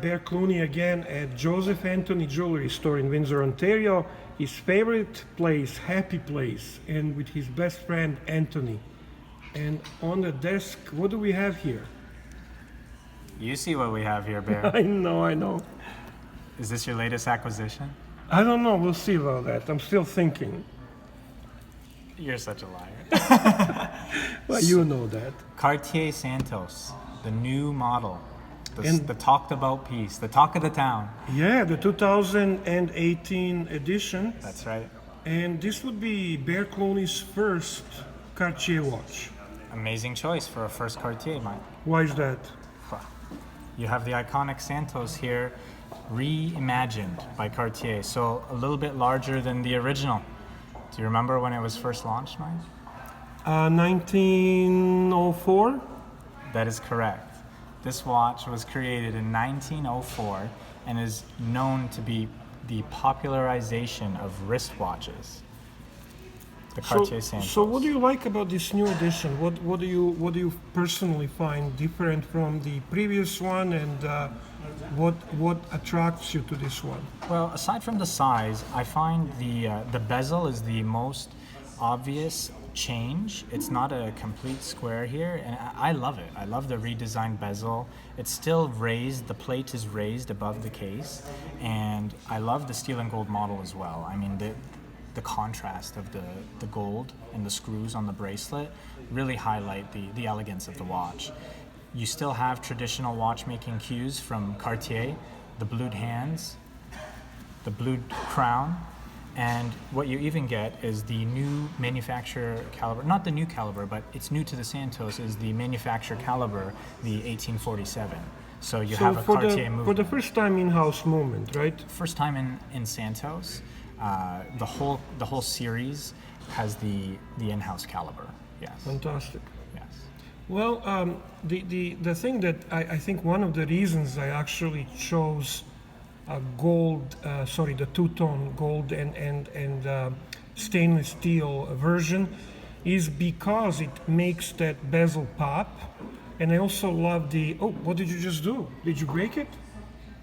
Bear Clooney again at Joseph Anthony Jewelry Store in Windsor, Ontario. His favorite place, happy place, and with his best friend Anthony. And on the desk, what do we have here? You see what we have here, Bear. I know. Is this your latest acquisition? I don't know, we'll see about that. I'm still thinking. You're such a liar. Well, you know that. Cartier Santos, the new model, And- the talked about piece, the talk of the town. Yeah, the 2018 edition. That's right. And this would be Bear Clooney's first Cartier watch. Amazing choice for a first Cartier, Mike. Why is that? You have the iconic Santos here, reimagined by Cartier, so a little bit larger than the original. Do you remember when it was first launched, Mike? 1904? That is correct. This watch was created in 1904 and is known to be the popularization of wristwatches. The Cartier Santos. So what do you like about this new edition? What do you personally find different from the previous one, and what attracts you to this one? Well, aside from the size, I find the bezel is the most obvious change. It's not a complete square here, and I love it. I love the redesigned bezel. It's still raised, the plate is raised above the case, and I love the steel and gold model as well. I mean, the contrast of the gold and the screws on the bracelet really highlight the elegance of the watch. You still have traditional watchmaking cues from Cartier, the blued hands, the blued crown, and what you even get is the new manufacturer caliber, not the new caliber, but it's new to the Santos, is the manufacturer caliber, the 1847. So you have a Cartier movement. For the first time in-house movement, right? First time in Santos, the whole series has the in-house caliber. Yes. Fantastic. Yes. Well, the thing that I think one of the reasons I actually chose the two-tone gold and stainless steel version is because it makes that bezel pop. And I also love what did you just do? Did you break it?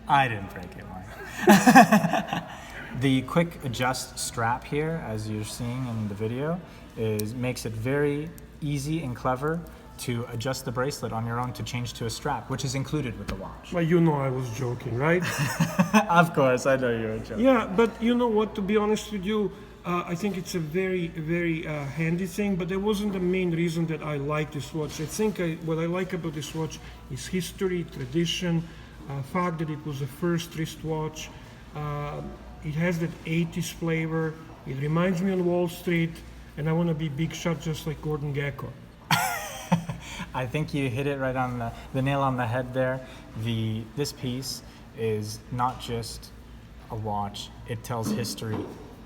I didn't break it, Mike. The quick adjust strap here, as you're seeing in the video, makes it very easy and clever to adjust the bracelet on your own to change to a strap, which is included with the watch. Well, you know I was joking, right? Of course, I know you were joking. Yeah, but you know what, to be honest with you, I think it's a very, very handy thing, but that wasn't the main reason that I like this watch. I think what I like about this watch is history, tradition, fact that it was the first wristwatch. It has that 80s flavor. It reminds me on Wall Street, and I want to be big shot just like Gordon Gekko. I think you hit it right on the nail on the head there. This piece is not just a watch, it tells history.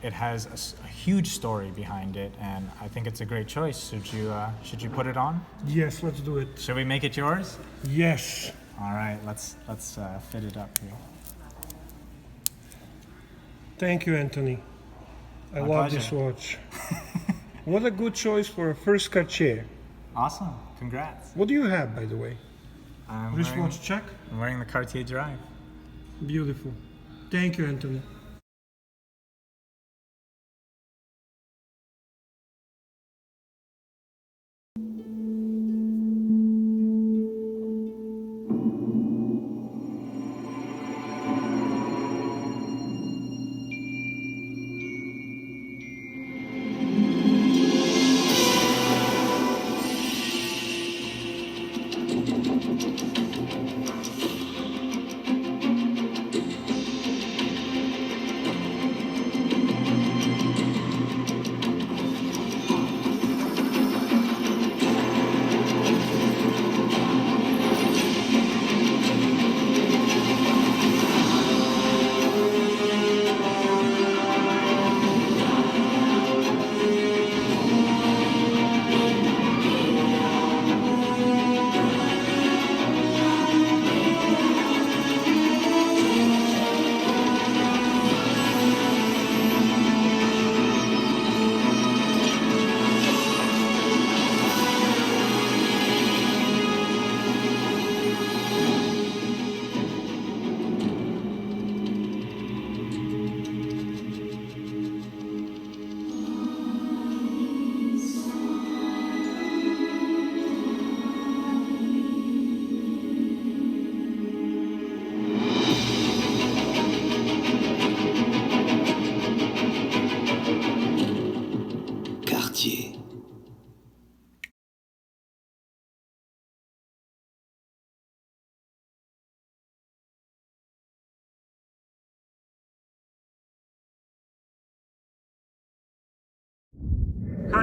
It has a huge story behind it, and I think it's a great choice. Should you put it on? Yes, let's do it. Should we make it yours? Yes. All right, let's fit it up here. Thank you, Anthony. I My love pleasure. this watch. What a good choice for a first Cartier. Awesome, congrats. What do you have, by the way? Wristwatch check? I'm wearing the Cartier Drive. Beautiful. Thank you, Anthony.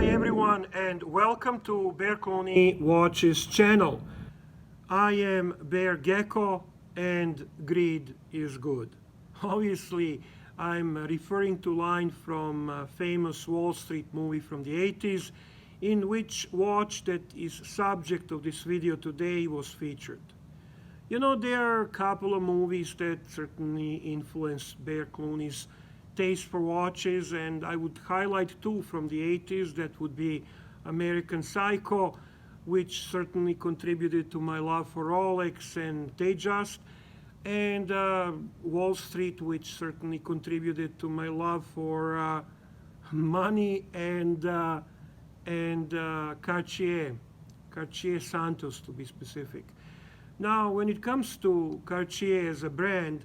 Hi everyone and welcome to Bear Clooney Watches channel. I am Bear Gecko and greed is good. Obviously, I'm referring to line from a famous Wall Street movie from the 80s in which watch that is subject of this video today was featured. You know, there are a couple of movies that certainly influenced Bear Clooney's taste for watches, and I would highlight two from the 80s. That would be American Psycho, which certainly contributed to my love for Rolex and Datejust, and Wall Street, which certainly contributed to my love for money and Cartier, Cartier Santos to be specific. Now, when it comes to Cartier as a brand,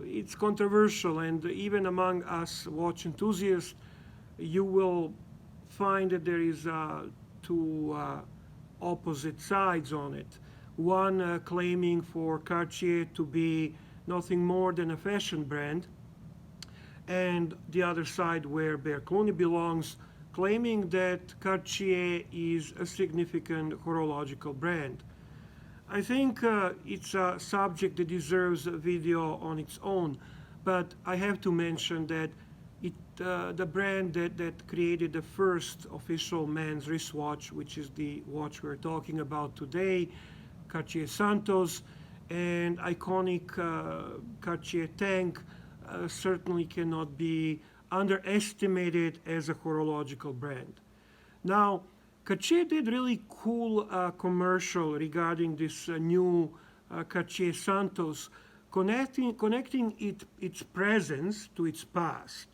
it's controversial, and even among us watch enthusiasts, you will find that there is two opposite sides on it. One claiming for Cartier to be nothing more than a fashion brand, and the other side where Bear Clooney belongs, claiming that Cartier is a significant horological brand. I think it's a subject that deserves a video on its own, but I have to mention that the brand that created the first official men's wristwatch, which is the watch we're talking about today, Cartier Santos, and iconic Cartier tank certainly cannot be underestimated as a horological brand. Now, Cartier did really cool commercial regarding this new Cartier Santos, connecting its presence to its past.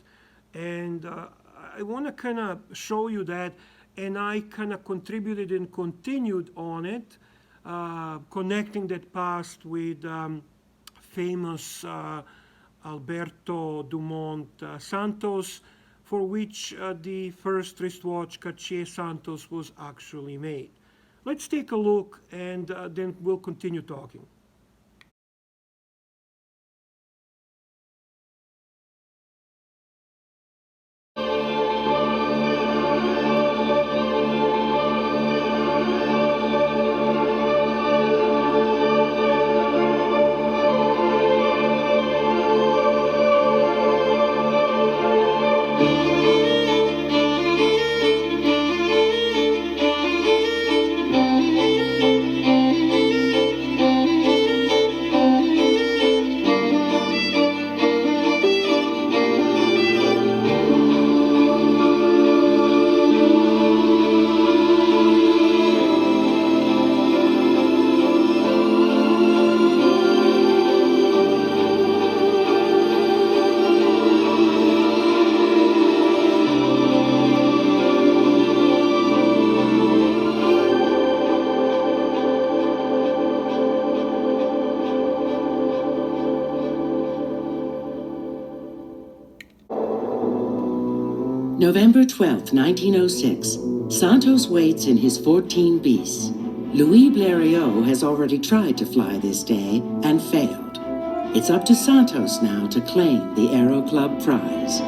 And I want to kind of show you that, and I kind of contributed and continued on it, connecting that past with famous Alberto Dumont Santos, for which the first wristwatch Cartier Santos was actually made. Let's take a look and then we'll continue talking. November 12, 1906, Santos waits in his 14 bis. Louis Blériot has already tried to fly this day and failed. It's up to Santos now to claim the Aero Club prize.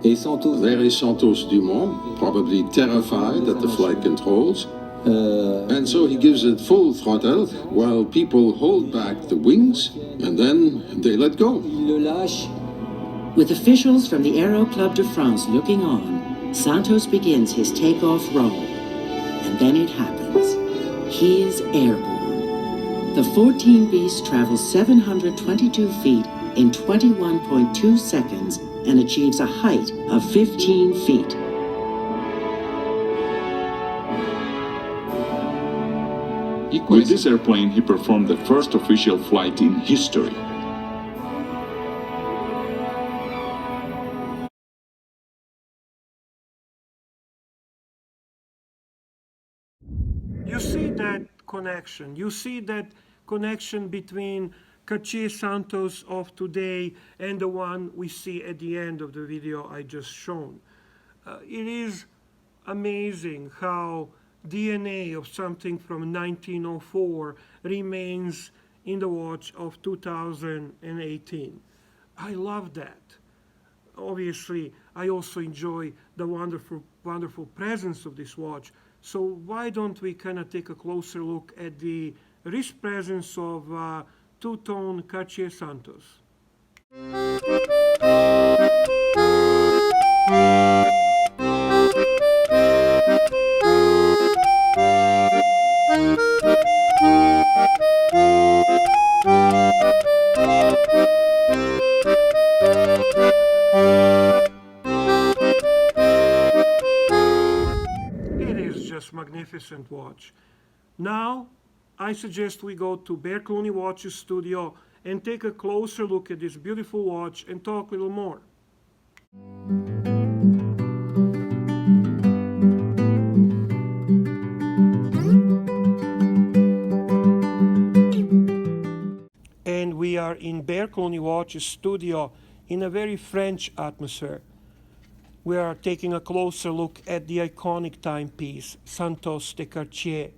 There is Santos Dumont, probably terrified at the flight controls. And so he gives it full throttle while people hold back the wings and then they let go. With officials from the Aero Club de France looking on, Santos begins his takeoff roll. And then it happens. He is airborne. The 14 bis travels 722 feet in 21.2 seconds and achieves a height of 15 feet. With this airplane, he performed the first official flight in history. You see that connection. You see that connection between Cartier Santos of today and the one we see at the end of the video I just shown. It is amazing how DNA of something from 1904 remains in the watch of 2018. I love that. Obviously, I also enjoy the wonderful presence of this watch. So why don't we kind of take a closer look at the wrist presence of two-tone Cartier Santos? It is just magnificent watch. Now, I suggest we go to Bear Clooney Watches studio and take a closer look at this beautiful watch and talk a little more. And we are in Bear Clooney Watches studio in a very French atmosphere. We are taking a closer look at the iconic timepiece, Santos de Cartier.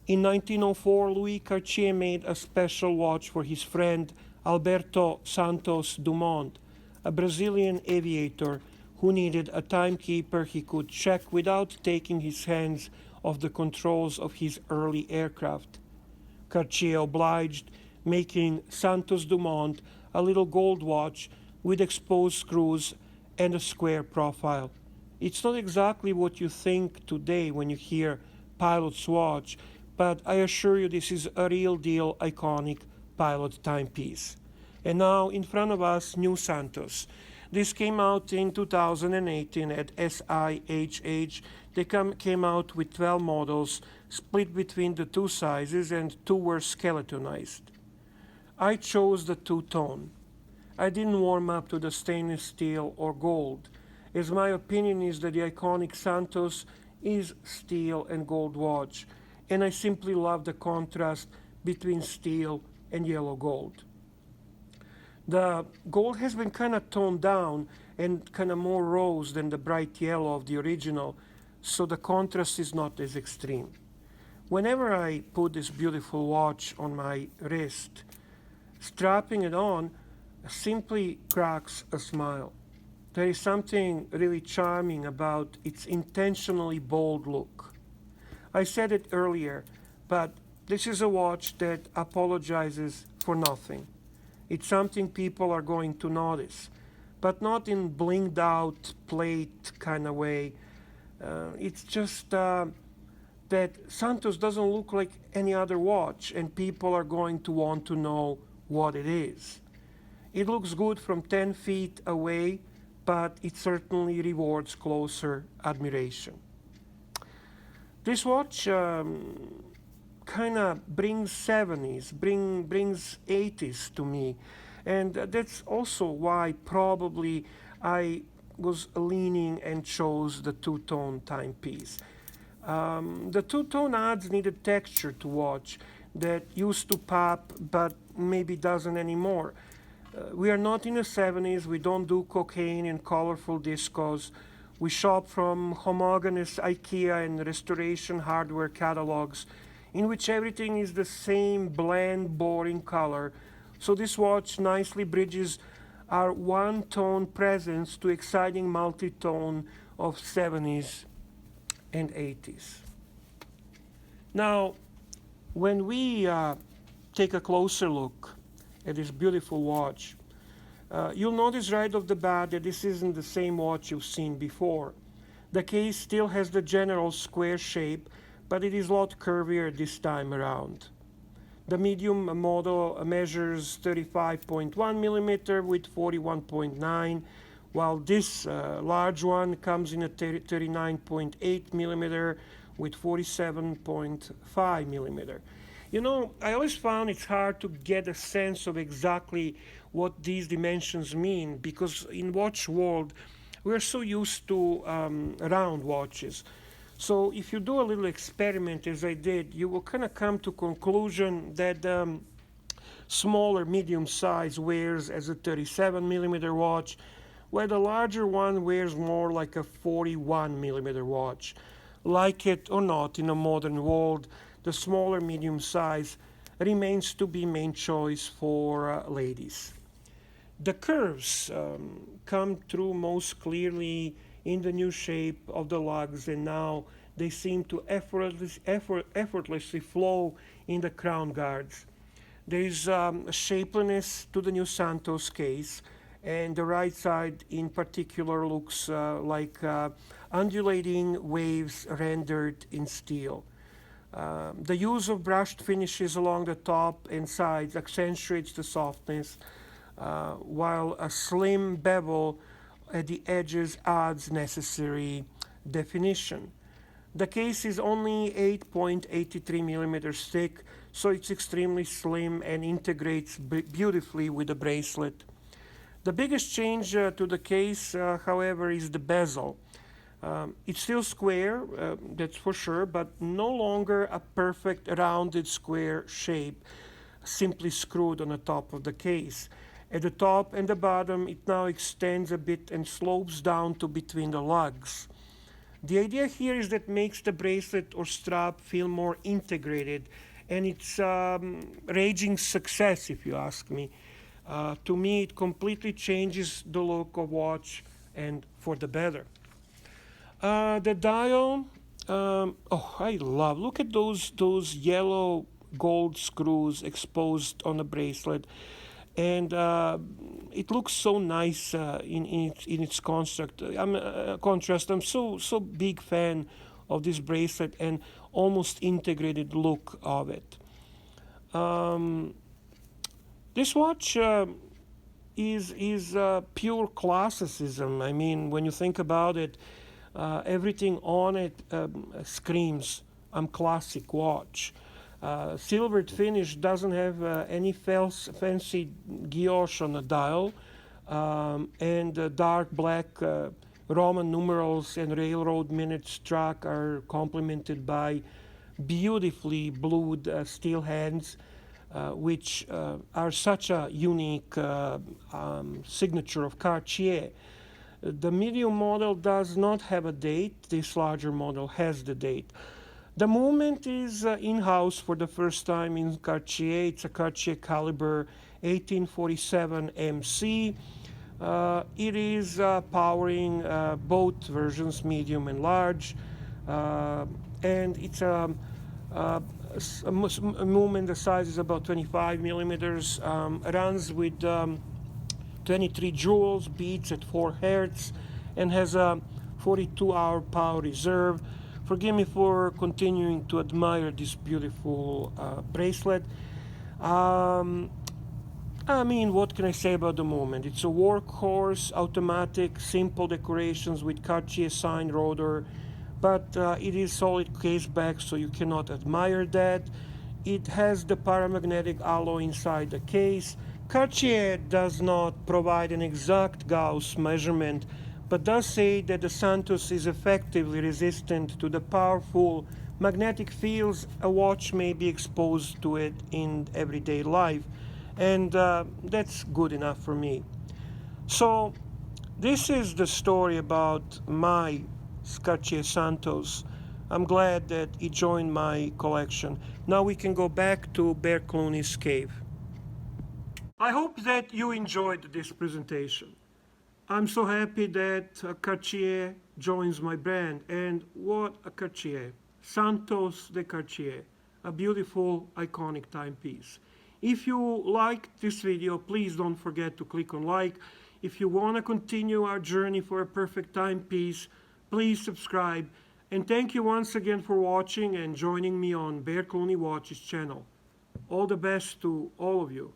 In 1904, Louis Cartier made a special watch for his friend Alberto Santos Dumont, a Brazilian aviator who needed a timekeeper he could check without taking his hands off the controls of his early aircraft. Cartier obliged, making Santos Dumont a little gold watch with exposed screws and a square profile. It's not exactly what you think today when you hear pilot's watch, but I assure you this is a real deal iconic pilot timepiece. And now in front of us, new Santos. This came out in 2018 at SIHH. They came out with 12 models, split between the two sizes, and 2 were skeletonized. I chose the two-tone. I didn't warm up to the stainless steel or gold, as my opinion is that the iconic Santos is steel and gold watch, and I simply love the contrast between steel and yellow gold. The gold has been kind of toned down and kind of more rose than the bright yellow of the original, so the contrast is not as extreme. Whenever I put this beautiful watch on my wrist, strapping it on simply cracks a smile. There is something really charming about its intentionally bold look. I said it earlier, but this is a watch that apologizes for nothing. It's something people are going to notice, but not in blinged out plate kind of way. It's just that Santos doesn't look like any other watch, and people are going to want to know what it is. It looks good from 10 feet away, but it certainly rewards closer admiration. This watch kind of brings 70s, brings 80s to me. And that's also why probably I was leaning and chose the two-tone timepiece. The two-tone adds needed texture to watch that used to pop but maybe doesn't anymore. We are not in the 70s, we don't do cocaine and colorful discos. We shop from homogeneous IKEA and restoration hardware catalogs in which everything is the same bland, boring color. So this watch nicely bridges our one-tone presence to exciting multi-tone of 70s and 80s. Now, when we take a closer look at this beautiful watch, you'll notice right off the bat that this isn't the same watch you've seen before. The case still has the general square shape, but it is a lot curvier this time around. The medium model measures 35.1 millimeter with 41.9, while this large one comes in at 39.8 millimeter with 47.5 millimeter. You know, I always found it's hard to get a sense of exactly what these dimensions mean, because in watch world, we're so used to round watches. So if you do a little experiment, as I did, you will kind of come to conclusion that smaller medium size wears as a 37 millimeter watch, where the larger one wears more like a 41 millimeter watch. Like it or not, in a modern world, the smaller medium size remains to be main choice for ladies. The curves come through most clearly in the new shape of the lugs, and now they seem to effortlessly flow in the crown guards. There is a shapeliness to the new Santos case, and the right side in particular looks like undulating waves rendered in steel. The use of brushed finishes along the top and sides accentuates the softness, while a slim bevel at the edges adds necessary definition. The case is only 8.83 millimeters thick, so it's extremely slim and integrates beautifully with the bracelet. The biggest change to the case, however, is the bezel. It's still square, that's for sure, but no longer a perfect rounded square shape, simply screwed on the top of the case. At the top and the bottom, it now extends a bit and slopes down to between the lugs. The idea here is that makes the bracelet or strap feel more integrated, and it's raging success, if you ask me. To me, it completely changes the look of watch, and for the better. The dial, I love. Look at those yellow gold screws exposed on the bracelet, and it looks so nice in its construct. Contrast. I'm so big fan of this bracelet and almost integrated look of it. This watch is pure classicism. I mean, when you think about it, everything on it screams, "I'm classic watch." Silvered finish doesn't have any fancy guilloche on the dial, and the dark black Roman numerals and railroad minutes track are complemented by beautifully blued steel hands, which are such a unique signature of Cartier. The medium model does not have a date. This larger model has the date. The movement is in-house for the first time in Cartier. It's a Cartier caliber 1847 MC. It is powering both versions, medium and large, and it's a movement. The size is about 25 millimeters. Runs with 23 jewels, beats at 4 hertz, and has a 42-hour power reserve. Forgive me for continuing to admire this beautiful bracelet. I mean, what can I say about the movement? It's a workhorse, automatic, simple decorations with Cartier sign rotor, but it is solid case back, so you cannot admire that. It has the paramagnetic alloy inside the case. Cartier does not provide an exact Gauss measurement, but does say that the Santos is effectively resistant to the powerful magnetic fields a watch may be exposed to it in everyday life, and that's good enough for me. So this is the story about my Cartier Santos. I'm glad that it joined my collection. Now we can go back to Bear Clooney's cave. I hope that you enjoyed this presentation. I'm so happy that Cartier joins my brand, and what a Cartier. Santos de Cartier, a beautiful, iconic timepiece. If you liked this video, please don't forget to click on like. If you want to continue our journey for a perfect timepiece, please subscribe. And thank you once again for watching and joining me on Bear Clooney Watches channel. All the best to all of you.